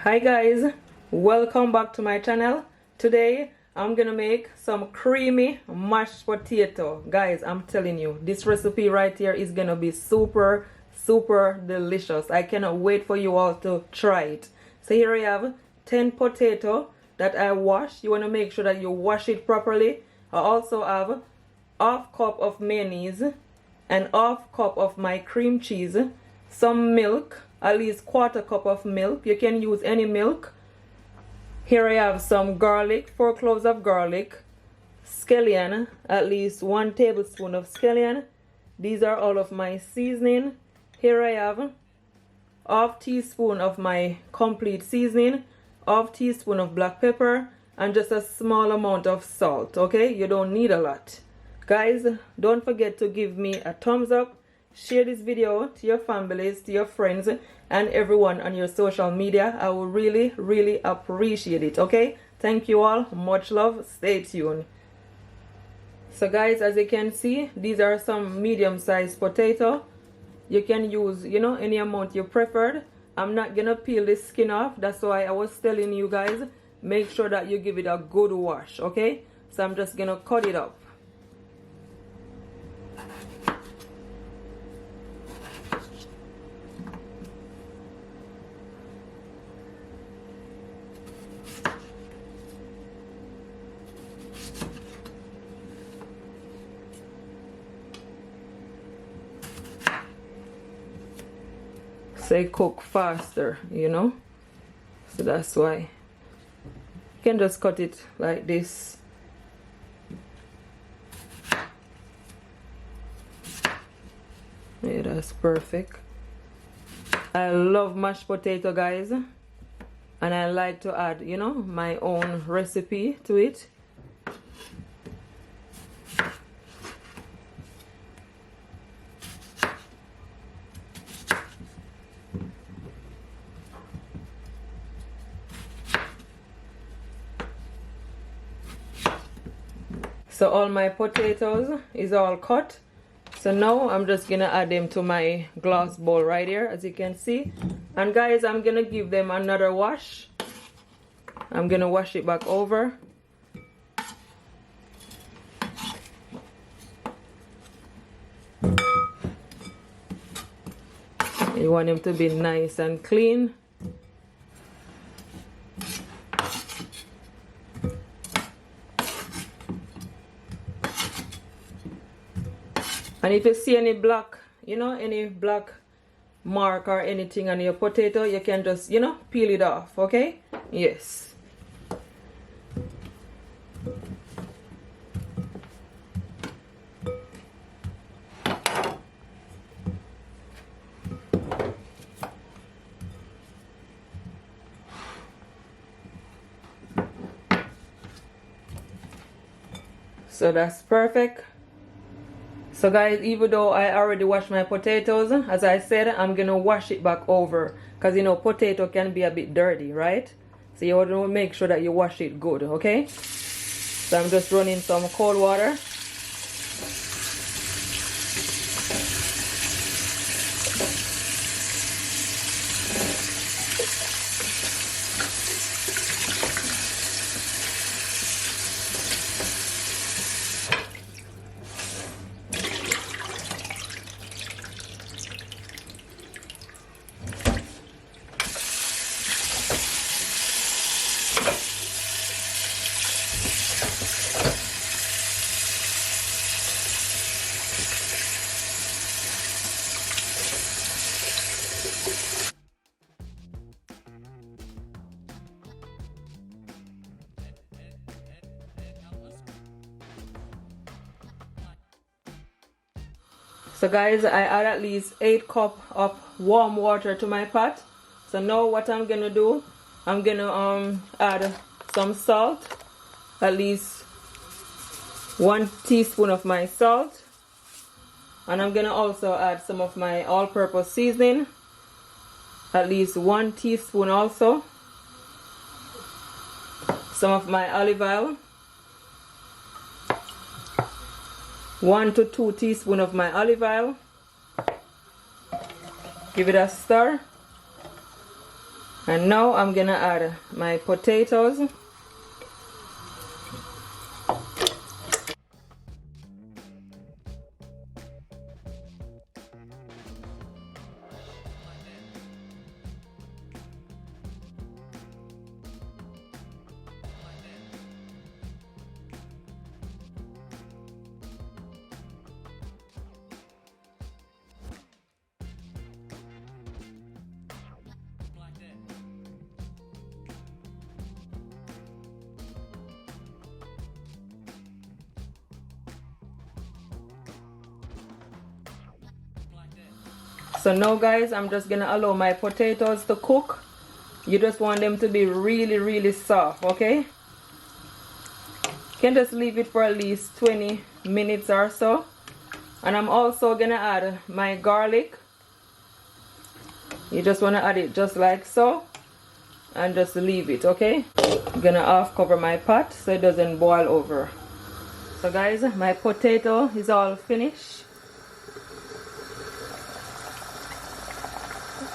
Hi guys, welcome back to my channel. Today I'm gonna make some creamy mashed potato. Guys, I'm telling you, this recipe right here is gonna be super delicious. I cannot wait for you all to try it. So here I have 10 potato that I washed. You want to make sure that you wash it properly. I also have half cup of mayonnaise and half cup of my cream cheese, some milk, at least quarter cup of milk. You can use any milk. Here I have some garlic, 4 cloves of garlic, scallion, at least 1 tablespoon of scallion. These are all of my seasoning. Here I have half teaspoon of my complete seasoning, half teaspoon of black pepper, and just a small amount of salt. Okay, you don't need a lot. Guys, don't forget to give me a thumbs up. Share this video to your families, to your friends, and everyone on your social media. I will really appreciate it. Okay, thank you all, much love, stay tuned. So guys, as you can see, these are some medium-sized potato. You can use, any amount you preferred. I'm not gonna peel the skin off. That's why I was telling you guys, make sure that you give it a good wash. Okay, so I'm just gonna cut it up. Say cook faster, so that's why you can just cut it like this. Yeah, that's perfect. I love mashed potato, guys, and I like to add my own recipe to it. So all my potatoes is all cut. So now I'm just gonna add them to my glass bowl right here, as you can see. And guys, I'm gonna give them another wash. I'm gonna wash it back over. You want them to be nice and clean. And if you see any black, any black mark or anything on your potato, you can just, peel it off, okay? Yes. So that's perfect. So guys, even though I already washed my potatoes, as I said, I'm gonna wash it back over, because potato can be a bit dirty, right? So you want to make sure that you wash it good, okay? So I'm just running some cold water. So guys, I add at least 8 cups of warm water to my pot. So now what I'm gonna do, I'm gonna add some salt, at least 1 teaspoon of my salt, and I'm gonna also add some of my all-purpose seasoning, at least 1 teaspoon also, some of my olive oil, 1 to 2 teaspoons of my olive oil. Give it a stir. And now I'm gonna add my potatoes. So now guys, I'm just gonna allow my potatoes to cook. You just want them to be really soft, okay? You can just leave it for at least 20 minutes or so. And I'm also gonna add my garlic. You just wanna add it just like so. And just leave it, okay? I'm gonna half cover my pot so it doesn't boil over. So guys, my potato is all finished.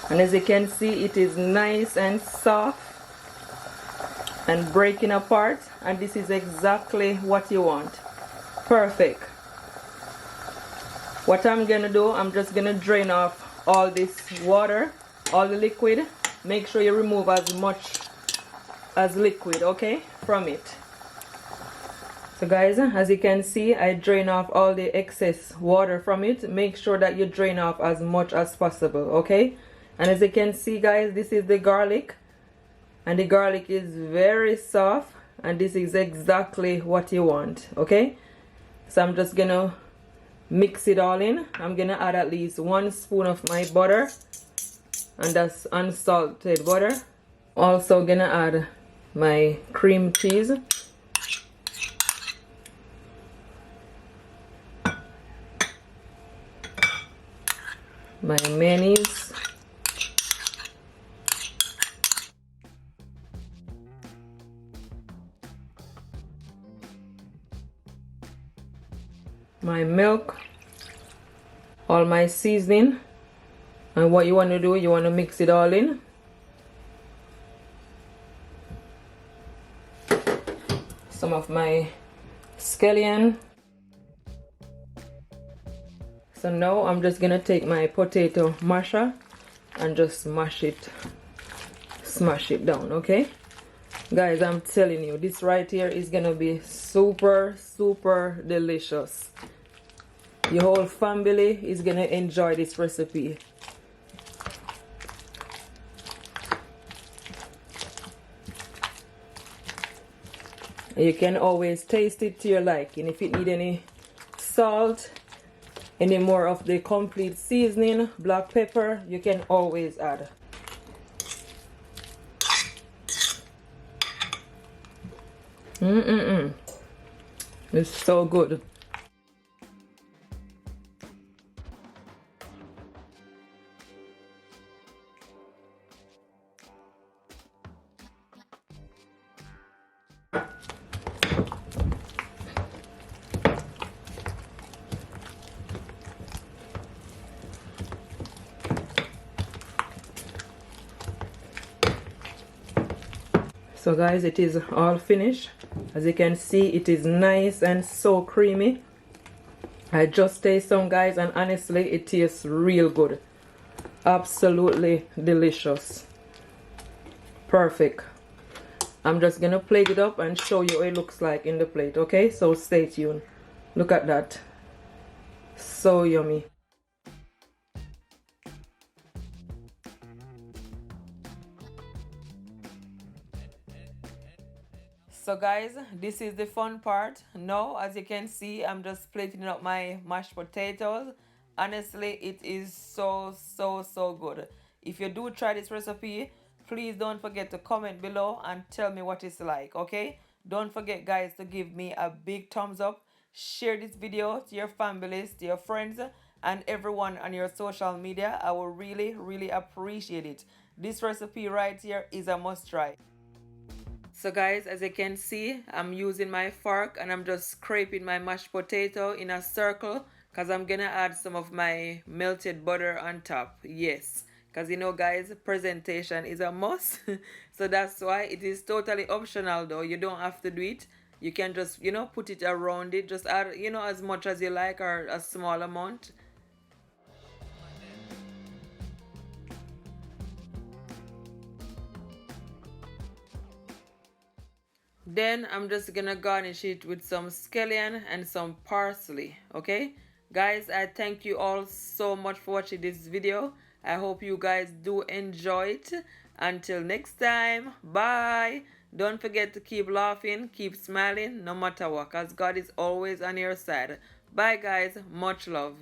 And as you can see, it is nice and soft and breaking apart, and this is exactly what you want. Perfect. What I'm gonna do, I'm just gonna drain off all this water, all the liquid. Make sure you remove as much as liquid, okay, from it. So guys, as you can see, I drain off all the excess water from it. Make sure that you drain off as much as possible, okay? And as you can see guys, this is the garlic, and the garlic is very soft, and this is exactly what you want, okay? So I'm just gonna mix it all in. I'm gonna add at least 1 spoon of my butter, and that's unsalted butter. Also gonna add my cream cheese, my mayonnaise, my milk, all my seasoning. And what you want to do, you want to mix it all in. Some of my scallion. So now I'm just gonna take my potato masher and just smash it down, okay? Guys, I'm telling you, this right here is gonna be super delicious. Your whole family is gonna enjoy this recipe. You can always taste it to your liking. If it need any salt, any more of the complete seasoning, black pepper, you can always add. It's so good. So guys, it is all finished. As you can see, it is nice and so creamy. I just taste some guys, and honestly it tastes real good. Absolutely delicious. Perfect. I'm just gonna plate it up and show you what it looks like in the plate, okay? So stay tuned. Look at that. So yummy. So guys, this is the fun part. Now, as you can see, I'm just plating up my mashed potatoes. Honestly, it is so good. If you do try this recipe, please don't forget to comment below and tell me what it's like, okay? Don't forget guys to give me a big thumbs up. Share this video to your families, to your friends, and everyone on your social media. I will really appreciate it. This recipe right here is a must try. So guys, as you can see, I'm using my fork and I'm just scraping my mashed potato in a circle because I'm gonna add some of my melted butter on top. Yes, because you know guys, presentation is a must. So that's why it is totally optional though. You don't have to do it. You can just, you know, put it around it. Just add, you know, as much as you like or a small amount. Then I'm just gonna garnish it with some scallion and some parsley. Okay guys, I thank you all so much for watching this video. I hope you guys do enjoy it. Until next time, bye. Don't forget to keep laughing, keep smiling, no matter what, because God is always on your side. Bye guys, much love.